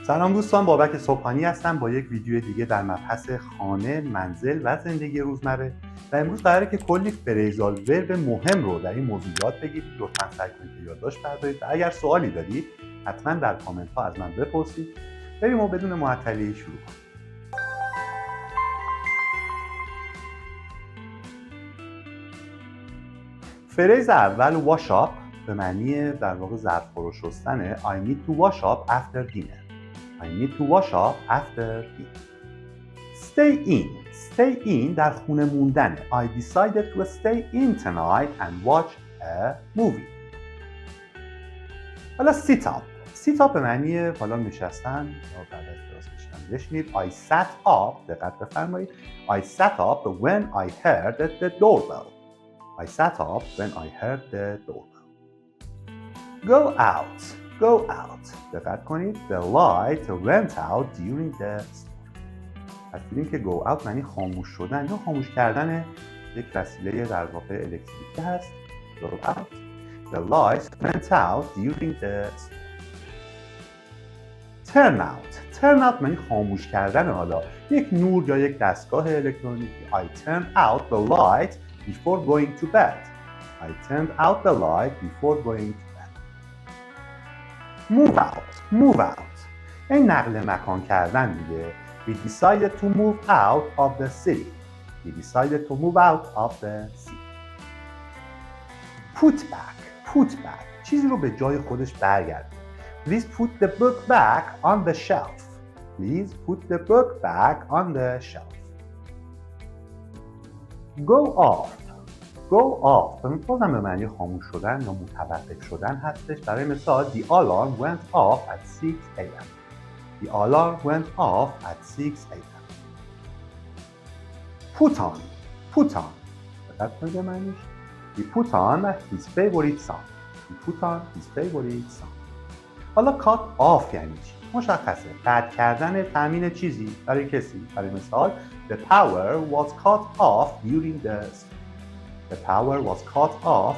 سلام دوستان، بابک صبحانی هستم با یک ویدیو دیگه در مبحث خانه، منزل و زندگی روزمره و امروز قراره که کلی فریزال ورب مهم رو در این موضوع یاد بگیرید. لطفاً سعی کنید که یادداشت بردارید و اگر سوالی دارید حتما در کامنت ها از من بپرسید. بریم و بدون معطلی شروع کنیم. فریز اول واش آپ به معنی در واقع ظرف رو شستنه. I need to wash up after dinner. I need to wash up after dinner. Stay in. Stay in در خونه موندنه. I decided to stay in tonight and watch a movie. حالا sit up. sit up به معنی حالا نشستن یا بعد از دراز کشیدن بشینید. I sat up. دقت بفرمایید. I sat up when I heard the doorbell. I sat up when I heard the doorbell. Go out. Go out. دقت کنید. The light went out during the storm. پس دیدیم که go out معنی خاموش شدن یا خاموش کردن یک وسیله در واقع الکتریکی هست. Go out. The light went out during the storm. Turn out. Turn out معنی خاموش کردن حالا یک نور یا یک دستگاه الکترونیکی. I turned out the light before going to bed. I turned out the light before going to bed. Move out. Move out. این نقل مکان کردن دیگه. We decided to move out of the city. We decided to move out of the city. Put back. Put back. چیزی رو به جای خودش برگردون. Please put the book back on the shelf. Please put the book back on the shelf. Go off. Go off بازم به معنی خاموش شدن یا متوقف شدن هستش. برای مثال The alarm went off at 6 a.m. The alarm went off at 6 a.m. Put on. Put on دقت کنید به معنیش. He put on his favorite song. He put on his favorite song. حالا cut off یعنی چی؟ مشخصه. قطع کردن تامین چیزی برای کسی. برای مثال The power was cut off during the storm. The power was cut off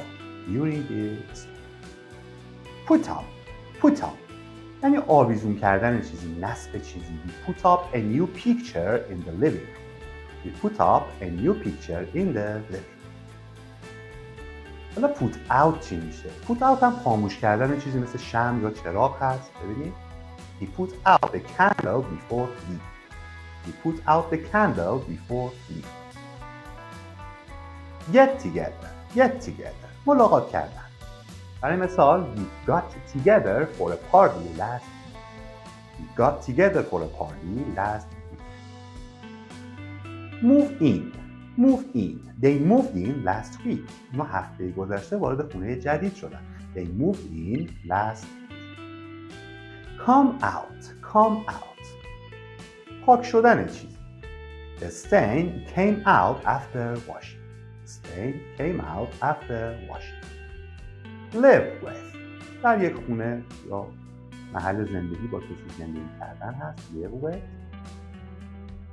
during the storm. Put up. Put up یعنی آویزون کردن چیزی، نصب چیزی. We put up a new picture in the living room. We put up a new picture in the living room. حالا put out چی میشه؟ put out هم خاموش کردن چیزی مثل شمع یا چراغ هست. ببینید He put out the candle before leaving. He put out the candle before leaving. Get together. Get together ملاقات کردن. برای مثال We got together for a party last week. We got together for a party last week. Move in. Move in. They moved in last week. اونا هفته گذشته وارد خونه جدید شدن. They moved in last week. Come out. Come out پاک شدن چیزی. The stain came out after washing. Stain came out after washing. Live with در یک خونه یا محل زندگی با کسی زندگی کردن هست. Live with.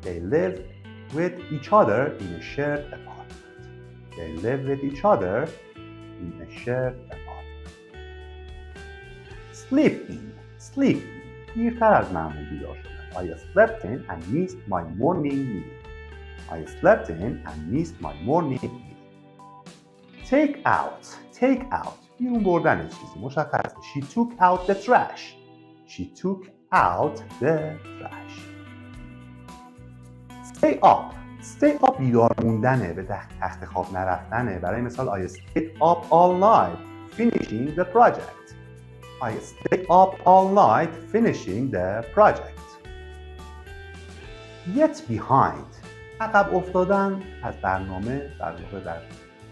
They live with each other in a shared apartment. They live with each other in a shared apartment. Sleep in. Sleep in دیرتر از معمول بیدار شدن. I slept in and missed my morning meeting. I slept in and missed my morning meeting. Take out. Take out بیرون بردن چیزی. مشخصه. She took out the trash. She took out the trash. Stay up. Stay up بیدار موندنه، به تخت خواب نرفتنه. برای مثال I stayed up all night finishing the project. I stayed up all night finishing the project. Get behind. عقب افتادن از برنامه در واقع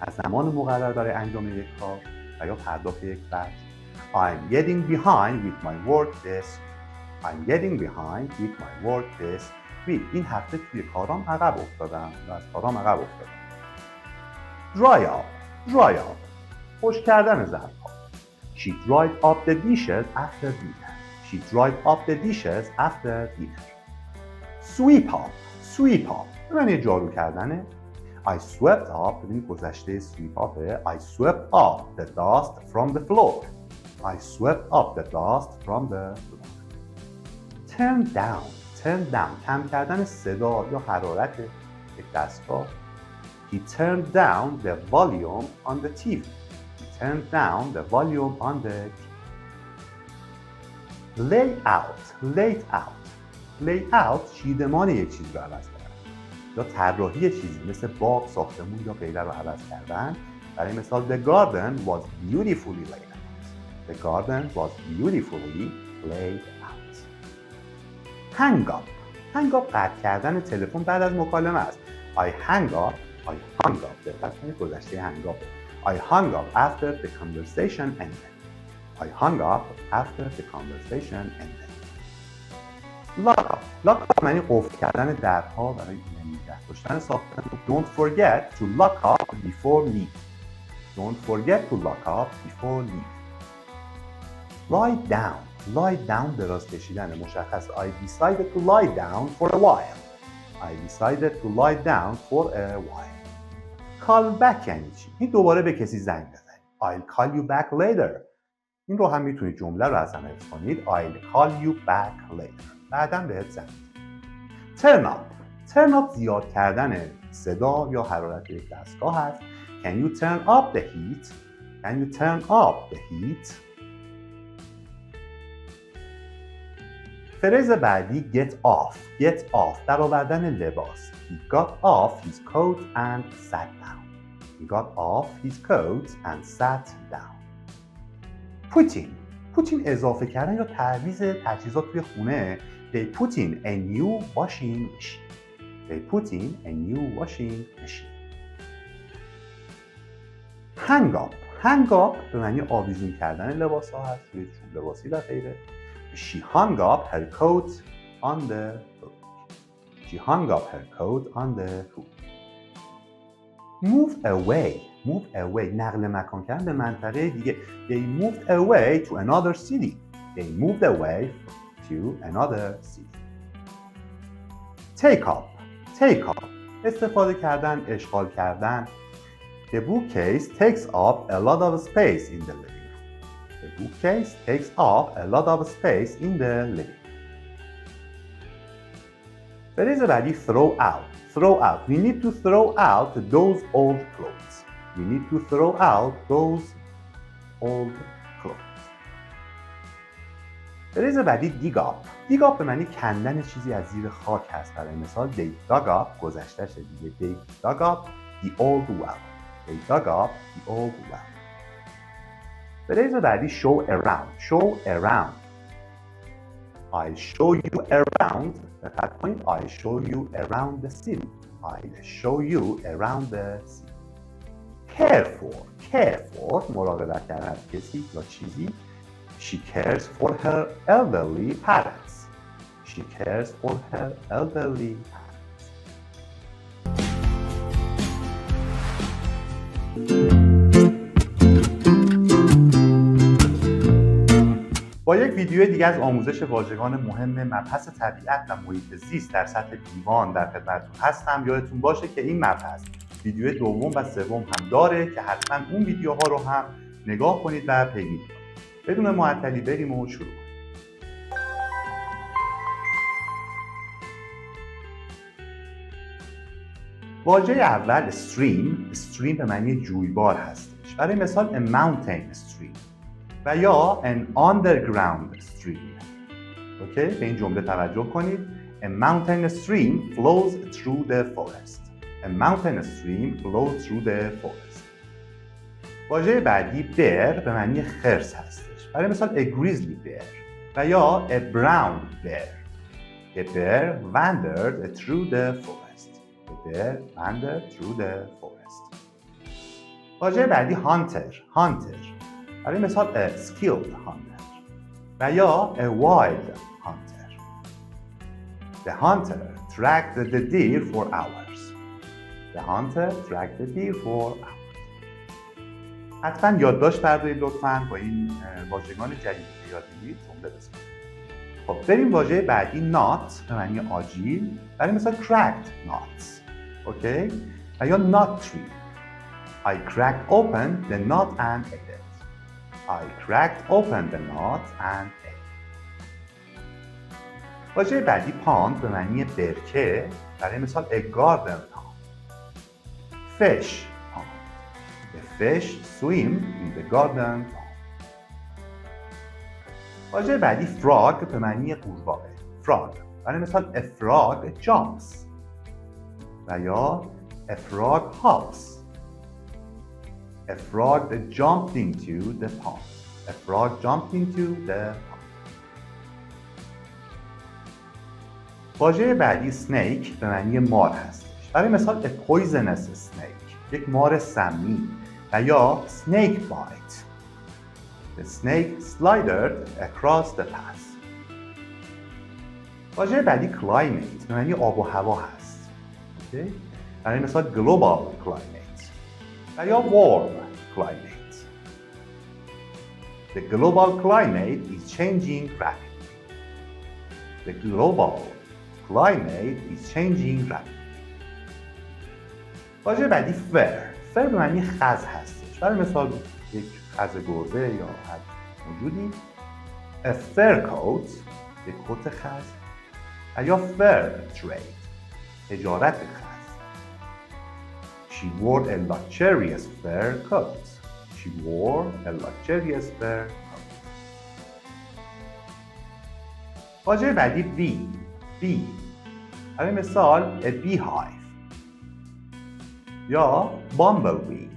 از زمان مقرر برای انجام یک کار و یا پرداخت یک خرج. I'm getting behind with my work this week. I'm getting behind with my work this week. این هفته توی کارام عقب افتادم و از کارام عقب افتادم. Dry up. Dry up خشک کردن ظرف‌ها. She dried up the dishes after dinner. She dried up the dishes after dinner. Sweep up. Sweep up یعنی جارو کردنه. I swept up ببینید گذشته sweep up. I swept up the dust from the floor. I swept up the dust from the floor. turn down کم کردن صدا یا حرارت یک دستگاه. He turned down the volume on the TV. He turned down the volume on the TV. lay out چیدمان یک چیز رو عوض کردن یا طراحی چیزی مثل باغ، ساختمون یا غیره رو عوض کردن. برای مثال The garden was beautifully laid out. The garden was beautifully laid out. hang up قطع کردن تلفن بعد از مکالمه است. I hung up دقت کنید گذشته hang up. I hung up after the conversation ended. I hung up after the conversation ended. lock up معنی قفل کردن درها برای نگه داشتن ساختمون. Don't forget to lock up before leaving. Don't forget to lock up before leaving. lie down دراز کشیدن مشخص. I decided to lie down for a while. I decided to lie down for a while. call back یعنی چی؟ این دوباره به کسی زنگ بزنید. I'll call you back later. این رو هم میتونید جمله رو از هم حفظ کنید. I'll call you back later. بعداً بهت زنگ. turn up زیاد کردن صدا یا حرارت یک دستگاه هست. Can you turn up the heat? Can you turn up the heat? فراز بعدی get off در آوردن لباس. He got off his coat and sat down. He got off his coat and sat down. put in اضافه کردن یا تعویض تجهیزات توی خونه. They put in a new washing machine. They put in a new washing machine. hang up به معنی آویزون کردن لباس ها هست توی چوب لباسی و غیره. She hung up her coat on the hook. She hung up her coat on the hook. move away نقل مکان کردن به منطقه دیگه. They moved away to another city. They moved away to another city. take up استفاده کردن، اشغال کردن. The bookcase takes up a lot of space in the living room. The bookcase takes up a lot of space in the living room. فراز بعدی throw out. We need to throw out those old clothes. We need to throw out those old clothes. فراز بعدی dig up به معنی کندن چیزی از زیر خاک هست. برای مثال they dug up گذشته‌ش دیگه. They dug up the old well. They dug up the old well. فراز بعدی show around. I'll show you around. دقت کنید. I'll show you around the city. I'll show you around the city. care for مراقبت کردن از کسی یا چیزی. She cares for her elderly parents. She cares for her elderly parents. با یک ویدیو دیگه از آموزش واژگان مهم مبحث طبیعت و محیط زیست در سطح دیوان در خدمتتون هستم. یادتون باشه که این مبحث ویدیو دوم و سوم هم داره که حتما اون ویدیوها رو هم نگاه کنید و پیگیری کنید. بدون معطلی بریم و شروع کنیم. واژه اول stream به معنی جویبار هستش. برای مثال a mountain stream و یا an underground stream. اوکی؟ به این جمله توجه کنید. A mountain stream flows through the forest. A mountain stream flows through the forest. واژه بعدی bear به معنی خرس هستش. برای مثال a grizzly bear و یا a brown bear. A bear wandered through the forest. A bear wandered through the forest. واژه بعدی hunter. برای مثال a skilled hunter و یا a wild hunter. The hunter tracked the deer for hours. The hunter tracked the deer for hours. حتما یادداشت بردارید لطفاً با این واژگان جدیدی که یاد می‌گیرید جمله بسازید. خب بریم واژه بعدی not به معنی آجیل. برای مثال cracked nuts. اوکی؟ و یا nut tree. I cracked open the nut and ate it. I cracked open the nut and ate it. واژه بعدی پاند به معنی برکه. برای مثال a garden pond. fish pond. The fish swim in the garden pond. واژه بعدی frog به معنی قورباغه. frog. برای مثال a frog jumps. و یا a frog hops. A frog jumped into the pond. A frog jumped into the pond. واژه بعدی snake به معنی مار هستش. برای مثال a poisonous snake. یک مار سمی. و یا snake bite. The snake slithered across the path. واژه بعدی climate به معنی آب و هوا هست. Okay? برای مثال global climate. و یا warm climate. The global climate is changing rapidly. The global climate is changing rapidly. واژه بعدی fur. fur به معنی خز هستش. برای مثال یک خز گربه یا هر موجودی. A fur coat یک کت خز. یا fur trade تجارت خز. She wore a luxurious fur coat. She wore a luxurious fur coat. واژه بعدی bee. برای مثال a beehive. یا bumblebee.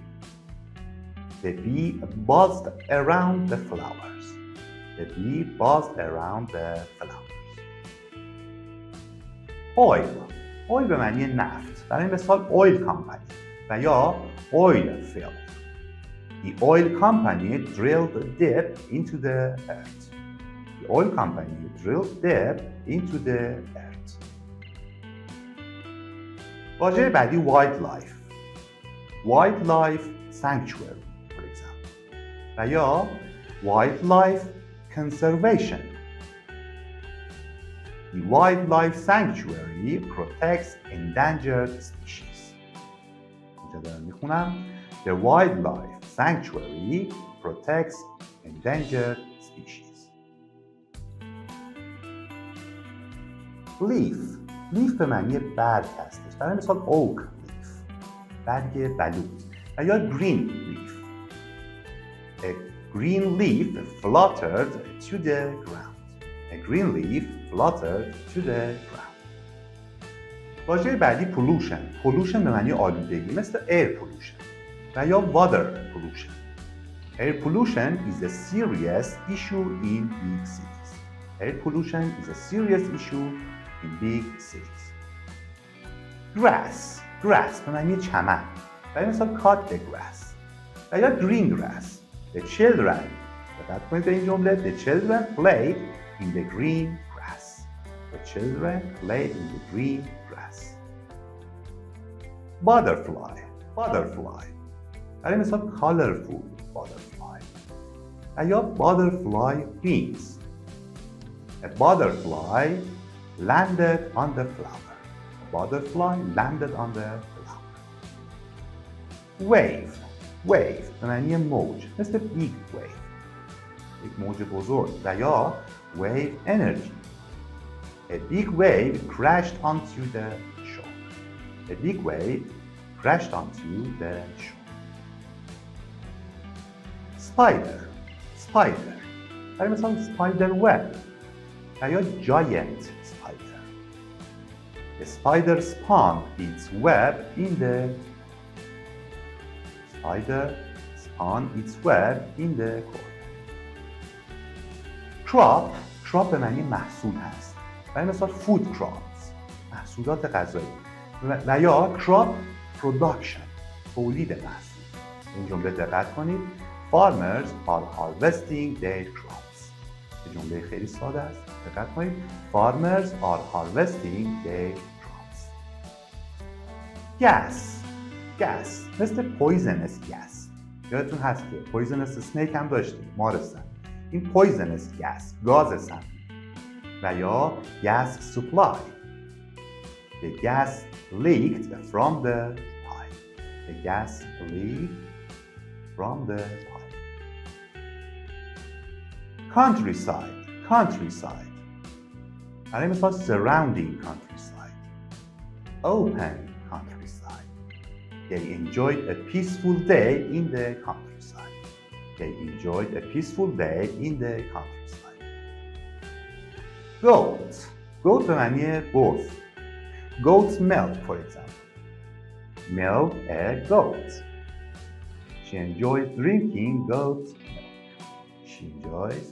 The bee buzzed around the flowers. The bee buzzed around the flowers. oil به معنی نفت. برای مثال oil company. و یا oil field. The oil company drilled deep into the earth. The oil company drilled deep into the earth. واژه بعدی wildlife. Wildlife sanctuary, for example. و یا wildlife conservation. The wildlife sanctuary protects endangered species. اینجا دارم میخونم. The wildlife sanctuary protects endangered species. leaf به معنی برگ هستش. برای مثال oak leaf برگ بلوط. و یا green leaf. A green leaf fluttered to the ground. A green leaf fluttered to the ground. واژه بعدی pollution به معنی آلودگی مثل air pollution و یا water pollution. Air pollution is a serious issue in big cities. Air pollution is a serious issue in big cities. grass به معنی چمن. برای مثال cut the grass. و یا green grass. The children دقت کنید به این جمله. The children played in the green grass. The children played in the green grass. butterfly. برای مثال colorful butterfly. و یا butterfly wings. A butterfly landed on the flower. A butterfly landed on the flower. wave به معنی موج مثل big wave. یک موج بزرگ. و یا wave energy. A big wave crashed onto the shore. A big wave crashed onto the shore. spider برای مثال spider web. و یا giant spider. A spider spun its web in the corner. crop به معنی محصول هست. برای مثال food crops محصولات غذایی. و یا crop production تولید محصول. این جمله دقت کنید. Farmers are harvesting their crops. این جمله خیلی ساده است. دقت کنید. Farmers are harvesting their crops. gas مثل poisonous gas. یادتون هست که poisonous snake هم داشتیم. مارستن. این poisonous gas گاز سمی. و یا gas supply. The gas leaked from the pipe. The gas leaked from the pipe. countryside برای مثال surrounding countryside. Open countryside. They enjoyed a peaceful day in the countryside. They enjoyed a peaceful day in the countryside. Goat. Goat به معنی گرز. Goat's milk, for example. Milk a goat. She enjoys drinking goat's milk. She enjoys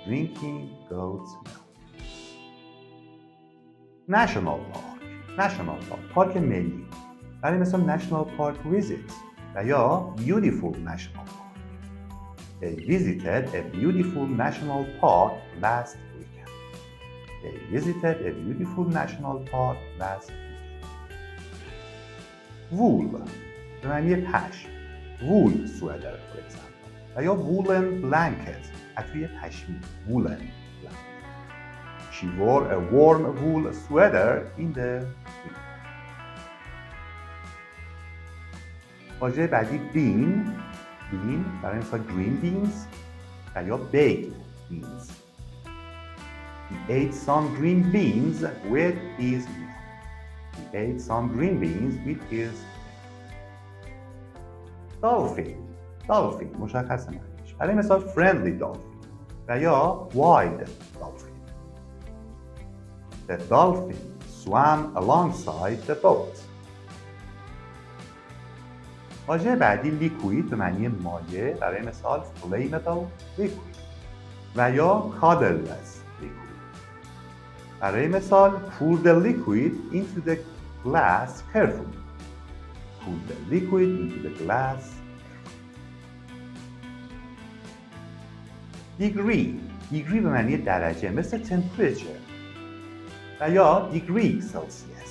drinking goat's milk. National Park. National Park. پارک ملی. برای مثال National Park visit و یا Beautiful National Park. They visited a beautiful national park last weekend. They visited a beautiful national park last weekend. Wool به معنی پشم. Wool sweater for example. و یا woolen blanket. حتوی پشمی. Woolen blanket. She wore a warm wool sweater in the winter. واژه بعدی bean. Bean برای مثال green beans و یا baked beans. He ate some green beans with his meal. He ate some green beans with his meal. Dolphin. Dolphin مشخص معنیش. برای مثال friendly dolphin و یا wild dolphin. The dolphin swam alongside the boat. واژه بعدی لیکوید به معنی مایع برای مثال flammable liquid و یا colorless liquid. برای مثال pour the liquid into the glass carefully. Pour the liquid into the glass carefully. Degree. Degree به معنی درجه مثل temperature و یا degree Celsius.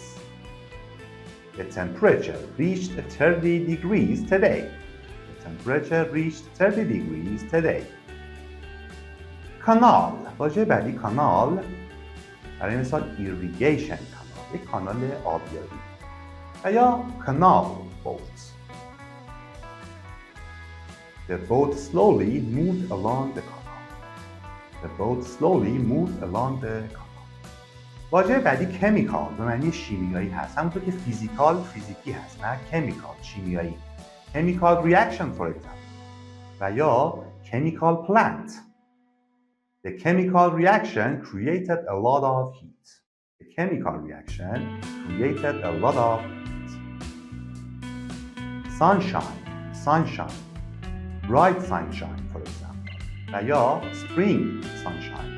The temperature reached 30 degrees today. The temperature reached 30 degrees today. کانال. واژه بعدی کانال برای مثال irrigation کانال. یک کانال آبیاری. و یا canal boat. The boat slowly moved along the canal. The boat slowly moved along the canal. واژه بعدی کمیکال به معنی شیمیایی هست. همونطور که فیزیکال فیزیکی هست نه کمیکال شیمیایی. Chemical reaction for example. و یا chemical plant. The chemical reaction created a lot of heat. The chemical reaction created a lot of heat. Sunshine. Sunshine. Bright sunshine for example. و یا spring sunshine.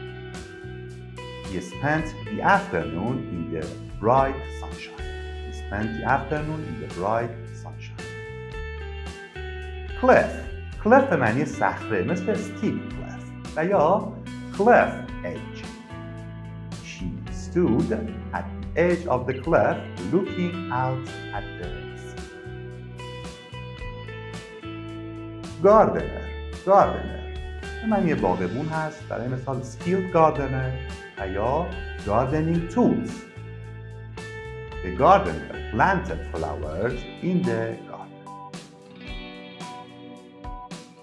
He spent the afternoon in the bright sunshine. He spent the afternoon in the bright sunshine. Cliff. Cliff به معنی صخره مثل steep cliff و یا cliff edge. She stood at the edge of the cliff looking out at the sea. Gardener. Gardener به معنی باغبون هست. برای مثال skilled gardener و یا gardening tools. The gardener planted flowers in the garden.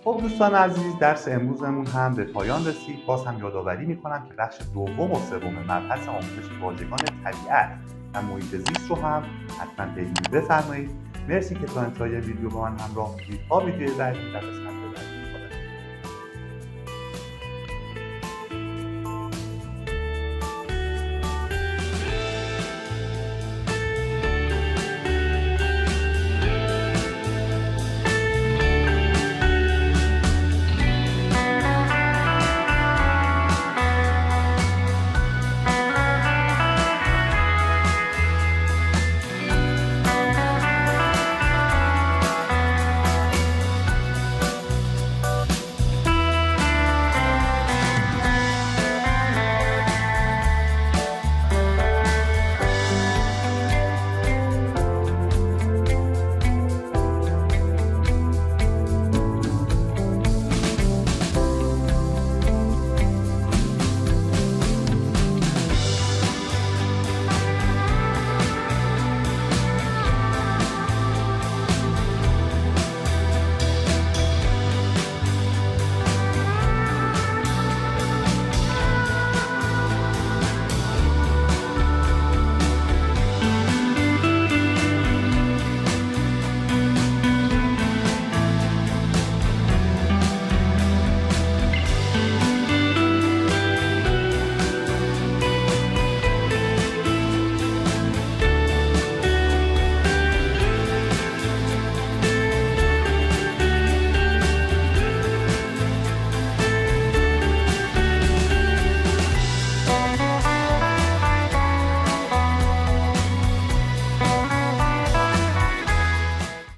خب دوستان عزیز درس امروزمون هم به پایان رسید. باز هم یادآوری میکنم که بخش دوم و سوم مبحث آموزش واژگان طبیعت و محیط زیست رو هم حتما پیگیری بفرمایید. مرسی که تا انتهای ویدیو با من همراه بودید. تا ویدیوی بعدی در قسمت